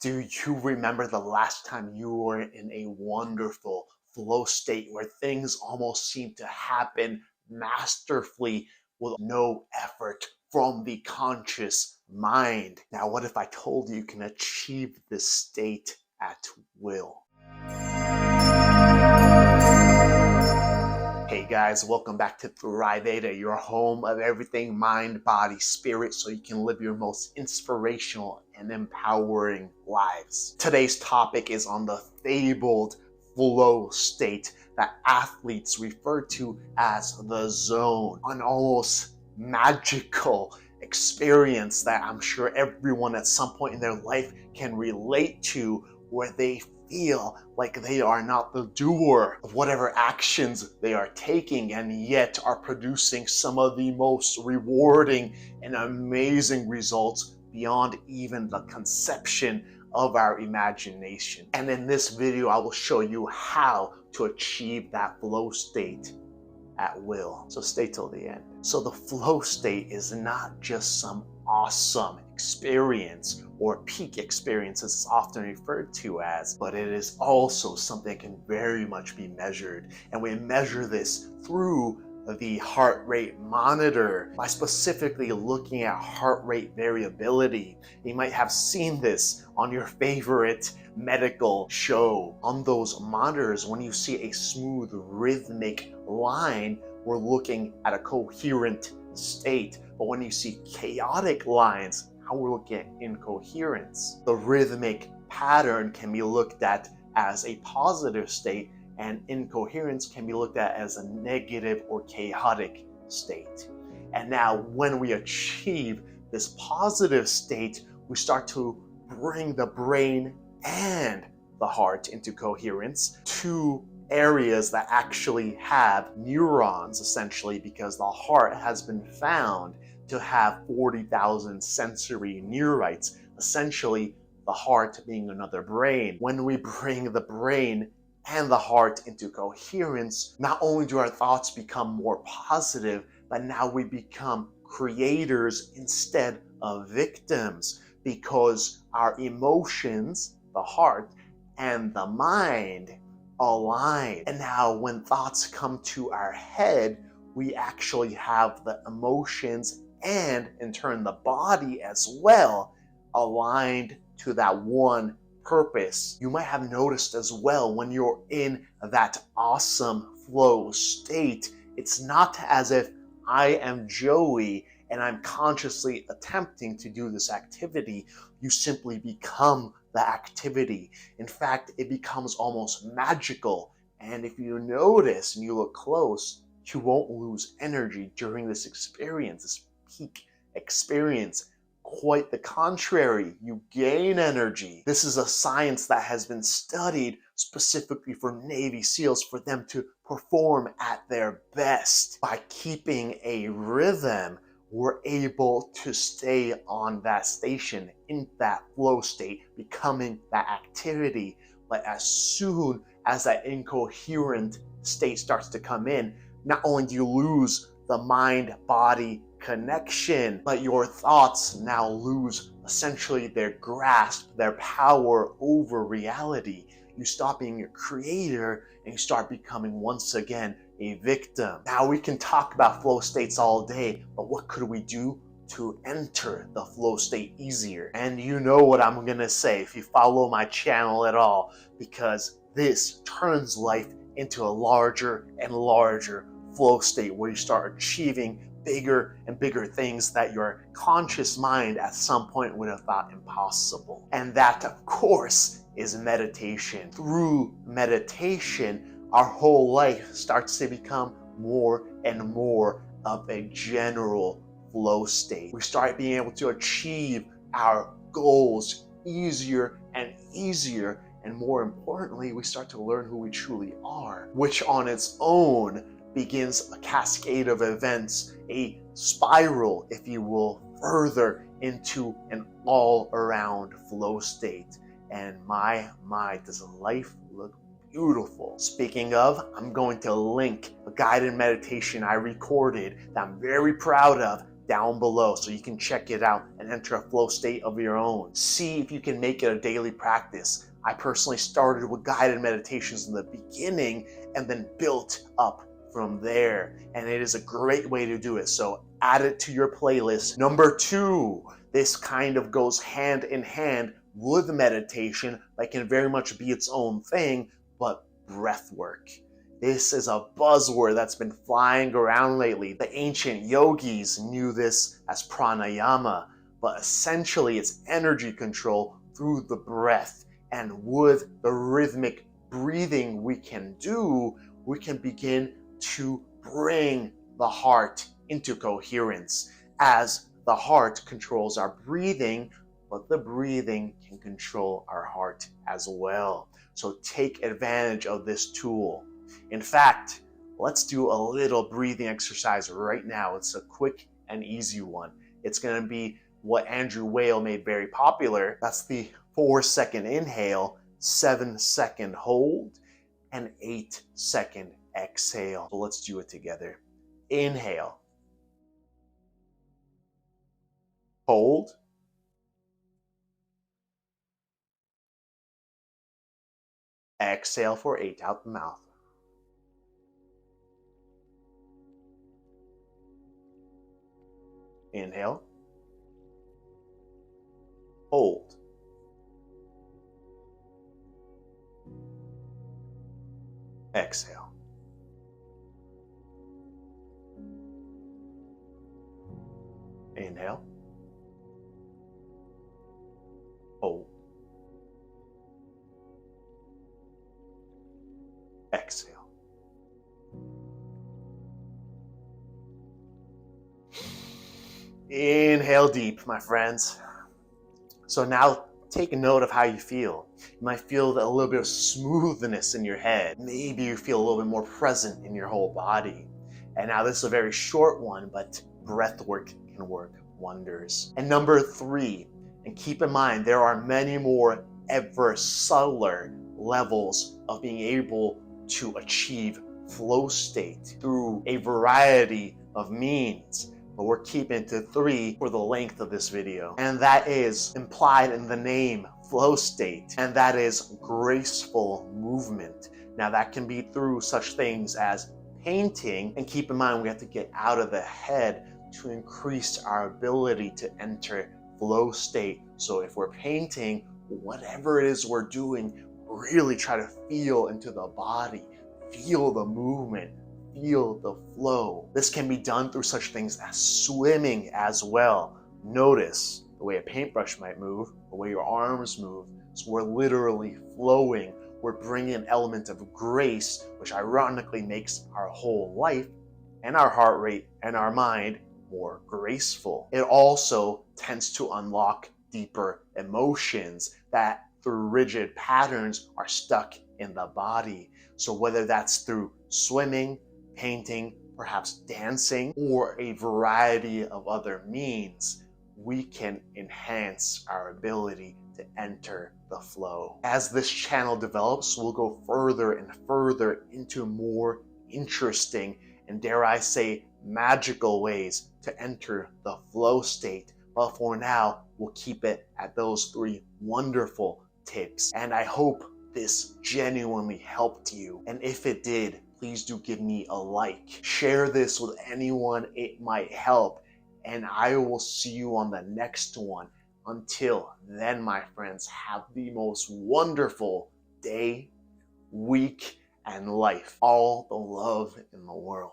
Do you remember the last time you were in a wonderful flow state where things almost seem to happen masterfully with no effort from the conscious mind? Now, what if I told you you can achieve this state at will? Hey guys, welcome back to Thrive Ada, your home of everything mind, body, spirit, so you can live your most inspirational and empowering lives. Today's topic is on the fabled flow state that athletes refer to as the zone, an almost magical experience that I'm sure everyone at some point in their life can relate to, where they feel like they are not the doer of whatever actions they are taking, and yet are producing some of the most rewarding and amazing results beyond even the conception of our imagination. And in this video, I will show you how to achieve that flow state at will. So stay till the end. So the flow state is not just some awesome experience or peak experience as it's often referred to as, but it is also something that can very much be measured. And we measure this through the heart rate monitor by specifically looking at heart rate variability. You might have seen this on your favorite medical show. On those monitors, when you see a smooth rhythmic line, we're looking at a coherent state. But when you see chaotic lines, now we're looking at incoherence. The rhythmic pattern can be looked at as a positive state, and incoherence can be looked at as a negative or chaotic state. And now when we achieve this positive state, we start to bring the brain and the heart into coherence, two areas that actually have neurons, essentially, because the heart has been found to have 40,000 sensory neurites, essentially the heart being another brain. When we bring the brain and the heart into coherence, not only do our thoughts become more positive, but now we become creators instead of victims, because our emotions, the heart, and the mind align. And now when thoughts come to our head, we actually have the emotions and in turn the body as well aligned to that one purpose. You might have noticed as well, when you're in that awesome flow state, it's not as if I am Joey and I'm consciously attempting to do this activity. You simply become the activity. In fact, it becomes almost magical. And if you notice and you look close, you won't lose energy during this experience, this peak experience. Quite the contrary, you gain energy. This is a science that has been studied specifically for Navy SEALs, for them to perform at their best. By keeping a rhythm, we're able to stay on that station, in that flow state, becoming that activity. But as soon as that incoherent state starts to come in, not only do you lose the mind-body connection, but your thoughts now lose essentially their grasp, their power over reality. You stop being a creator and you start becoming once again a victim. Now we can talk about flow states all day, but what could we do to enter the flow state easier? And you know what I'm gonna say if you follow my channel at all, because this turns life into a larger and larger flow state where you start achieving bigger and bigger things that your conscious mind at some point would have thought impossible. And that, of course, is meditation. Through meditation, our whole life starts to become more and more of a general flow state. We start being able to achieve our goals easier and easier. And more importantly, we start to learn who we truly are, which on its own begins a cascade of events, a spiral, if you will, further into an all-around flow state. And my, does life look beautiful. Speaking of, I'm going to link a guided meditation I recorded that I'm very proud of down below so you can check it out and enter a flow state of your own. See if you can make it a daily practice. I personally started with guided meditations in the beginning and then built up from there. And it is a great way to do it. So add it to your playlist. Number 2, this kind of goes hand in hand with meditation, but can very much be its own thing, but breath work. This is a buzzword that's been flying around lately. The ancient yogis knew this as pranayama, but essentially it's energy control through the breath. And with the rhythmic breathing we can do, we can begin to bring the heart into coherence, as the heart controls our breathing, but the breathing can control our heart as well. So take advantage of this tool. In fact, let's do a little breathing exercise right now. It's a quick and easy one. It's going to be what Andrew Weil made very popular. That's the 4-second inhale, 7-second hold, and 8-second exhale. So let's do it together. Inhale. Hold. Exhale for 8 out the mouth. Inhale. Hold. Exhale. Inhale. Hold. Exhale. Inhale deep, my friends. So now take a note of how you feel. You might feel a little bit of smoothness in your head. Maybe you feel a little bit more present in your whole body. And now this is a very short one, but breath work can work wonders. And number 3, and keep in mind, there are many more ever subtler levels of being able to achieve flow state through a variety of means. But we're keeping it to 3 for the length of this video. And that is implied in the name flow state, and that is graceful movement. Now that can be through such things as painting, and keep in mind we have to get out of the head to increase our ability to enter flow state. So if we're painting, whatever it is we're doing, really try to feel into the body, feel the movement, feel the flow. This can be done through such things as swimming as well. Notice the way a paintbrush might move, the way your arms move. So we're literally flowing. We're bringing an element of grace, which ironically makes our whole life and our heart rate and our mind more graceful. It also tends to unlock deeper emotions that through rigid patterns are stuck in the body. So whether that's through swimming, painting, perhaps dancing, or a variety of other means, we can enhance our ability to enter the flow. As this channel develops, we'll go further and further into more interesting and, dare I say, magical ways to enter the flow state. But for now, we'll keep it at those 3 wonderful tips. And I hope this genuinely helped you. And if it did, please do give me a like. Share this with anyone it might help. And I will see you on the next one. Until then, my friends, have the most wonderful day, week, and life. All the love in the world.